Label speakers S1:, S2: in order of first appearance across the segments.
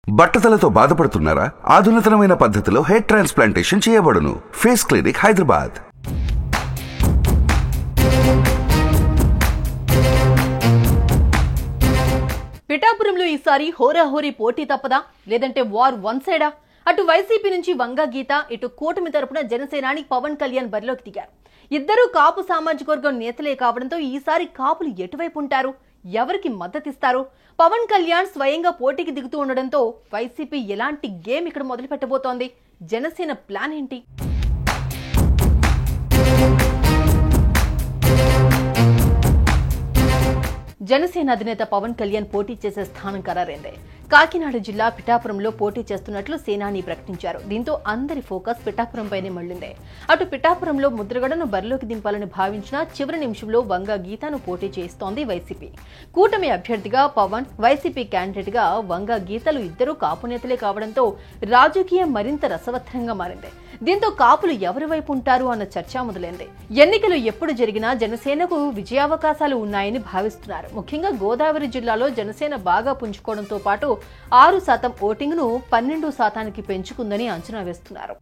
S1: బట్టతలతో బాధపడుతున్నారా? ఆధునితనమైన పద్ధతిలో hair transplantation చేయబడును. Face clinic, Hyderabad.
S2: పిఠాపురంలో ఈసారి హోరాహోరీ పోటీ తప్పదా, లేదంటే వార్ వన్ సైడా? అటు వైసీపీ నుంచి వంగా గీత, ఇటు కూటమి తరపున జనసేనాని పవన్ కళ్యాణ్ బరిలోకి దిగారు. ఇద్దరూ కాపు సామాజిక వర్గం నేతలే కావడంతో ఈసారి కాపులు ఎటువైపు ఉంటారు, ఎవరికి మద్దతిస్తారు? పవన్ కళ్యాణ్ స్వయంగా పోటీకి దిగుతూ ఉండడంతో వైసీపీ ఎలాంటి గేమ్ ఇక్కడ మొదలు పెట్టబోతోంది? జనసేన ప్లాన్ ఏంటి? జనసేన అధినేత పవన్ కళ్యాణ్ పోటీ చేసే స్థానం ఖరారైంది. కాకినాడ జిల్లా పిఠాపురంలో పోటీ చేస్తున్నట్లు సేనాని ప్రకటించారు. దీంతో అందరి ఫోకస్ పిఠాపురంపైనే మళ్లింది. అటు పిఠాపురంలో ముద్రగడను బరిలోకి దింపాలని భావించిన చివరి నిమిషంలో వంగా గీతను పోటీ చేస్తోంది వైసీపీ. కూటమి అభ్యర్థిగా పవన్, వైసీపీ క్యాండిడేట్ గా వంగా గీతలు ఇద్దరూ కాపు నేతలే కావడంతో రాజకీయం మరింత రసవత్తరంగా మారింది. దీంతో కాపులు ఎవరి వైపు ఉంటారు అన్న చర్చ మొదలైంది. ఎన్నికలు ఎప్పుడు జరిగినా జనసేనకు విజయావకాశాలు ఉన్నాయని భావిస్తున్నారు. ముఖ్యంగా గోదావరి జిల్లాలో జనసేన బాగా పుంజుకోవడంతో పాటు 6% ఓటింగ్ ను 12% పెంచుకుందని అంచనా వేస్తున్నారు.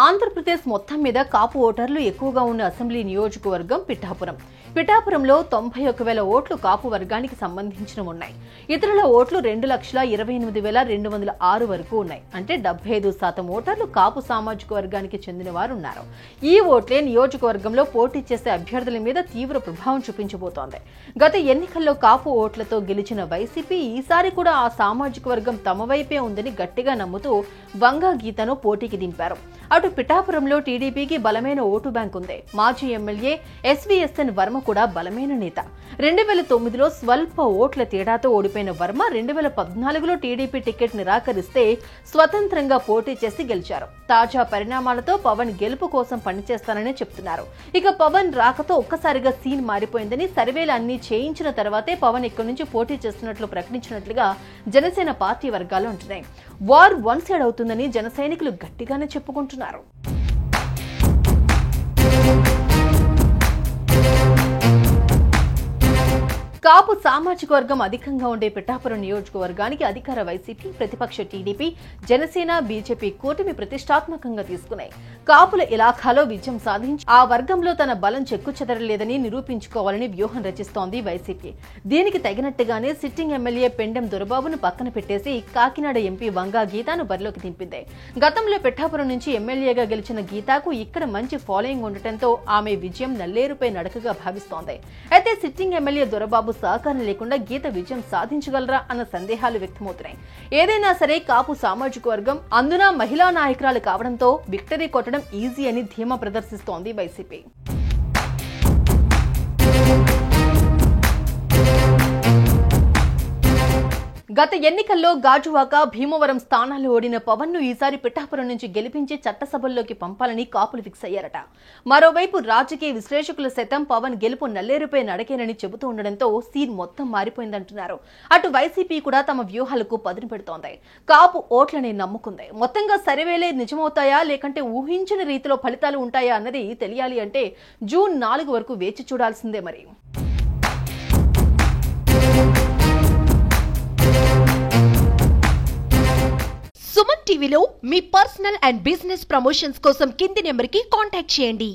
S2: ఆంధ్రప్రదేశ్ మొత్తం మీద కాపు ఓటర్లు ఎక్కువగా ఉన్న అసెంబ్లీ నియోజకవర్గం పిఠాపురం. పిఠాపురంలో 91,000 ఓట్లు కాపు వర్గానికి సంబంధించిన ఉన్నాయి. ఇతరుల ఓట్లు 2,28,206 వరకు ఉన్నాయి. అంటే 75% ఓటర్లు కాపు సామాజిక వర్గానికి చెందిన వారు ఉన్నారు. ఈ ఓట్లే నియోజకవర్గంలో పోటీ చేసే అభ్యర్థుల మీద తీవ్ర ప్రభావం చూపించబోతోంది. గత ఎన్నికల్లో కాపు ఓట్లతో గెలిచిన వైసీపీ ఈసారి కూడా ఆ సామాజిక వర్గం తమ వైపే ఉందని గట్టిగా నమ్ముతూ వంగా గీతను పోటీకి దింపారు. అటు పిఠాపురంలో టీడీపీకి బలమైన ఓటు బ్యాంక్ ఉంది. మాజీ ఎమ్మెల్యే ఎస్వీఎస్ఎన్ వర్మ కూడా బలమైన నేత. 2009లో స్వల్ప ఓట్ల తేడాతో ఓడిపోయిన వర్మ 2014లో టీడీపీ టికెట్ నిరాకరిస్తే స్వతంత్రంగా పోటీ చేసి గెలిచారు. తాజా పరిణామాలతో పవన్ గెలుపు కోసం పనిచేస్తానని చెప్తున్నారు. ఇక పవన్ రాకతో ఒక్కసారిగా సీన్ మారిపోయిందని, సర్వేలు అన్ని చేయించిన తర్వాతే పవన్ ఇక్కడి నుంచి పోటీ చేస్తున్నట్లు ప్రకటించినట్లుగా జనసేన పార్టీ వర్గాలు అంటున్నాయి. వార్ వన్ సైడ్ అవుతుందని జన సైనికులు గట్టిగానే చెప్పుకుంటున్నారు. కాపు సామాజిక వర్గం అధికంగా ఉండే పిఠాపురం నియోజకవర్గానికి అధికార వైసీపీ, ప్రతిపక్ష టీడీపీ, జనసేన, బీజేపీ కూటమి ప్రతిష్టాత్మకంగా తీసుకున్నాయి. కాపుల ఇలాఖాలో విజయం సాధించి ఆ వర్గంలో తన బలం చెక్కుచెదరలేదని నిరూపించుకోవాలని వ్యూహం రచిస్తోంది వైసీపీ. దీనికి తగినట్టుగానే సిట్టింగ్ ఎమ్మెల్యే పెండెం దొరబాబును పక్కన పెట్టేసి కాకినాడ ఎంపీ వంగా గీతను బరిలోకి దింపింది. గతంలో పిఠాపురం నుంచి ఎమ్మెల్యేగా గెలిచిన గీతకు ఇక్కడ మంచి ఫాలోయింగ్ ఉండటంతో ఆమె విజయం నల్లేరుపై నడకగా భావిస్తోంది. అయితే సిట్టింగ్ ఎమ్మెల్యే దొరబాబు సహకారం లేకుండా గీత విజయం సాధించగలరా అన్న సందేహాలు వ్యక్తమవుతున్నాయి. ఏదైనా సరే కాపు సామాజిక వర్గం, అందున మహిళా నాయకురాలు కావడంతో విక్టరీ కొట్టడం ఈజీ అని ధీమా ప్రదర్శిస్తోంది వైసీపీ. గత ఎన్నికల్లో గాజువాక, భీమవరం స్థానాల్లో ఓడిన పవన్ ను ఈసారి పిఠాపురం నుంచి గెలిపించి చట్టసభల్లోకి పంపాలని కాపులు ఫిక్స్ అయ్యారట. మరోవైపు రాజకీయ విశ్లేషకుల సైతం పవన్ గెలుపు నల్లేరుపై నడకేనని చెబుతూ ఉండడంతో సీన్ మొత్తం మారిపోయిందంటున్నారు. అటు వైసీపీ కూడా తమ వ్యూహాలకు పదును పెడుతోంది. కాపు ఓట్లని నమ్ముకుంది. మొత్తంగా సర్వేలే నిజమవుతాయా, లేకంటే ఊహించిన రీతిలో ఫలితాలు ఉంటాయా అన్నది తెలియాలి అంటే జూన్ 4 వరకు వేచి చూడాల్సిందే మరి.
S3: సుమన్ టీవీలో మీ పర్సనల్ అండ్ బిజినెస్ ప్రమోషన్స్ కోసం కింది నెంబర్కి కాంటాక్ట్ చేయండి.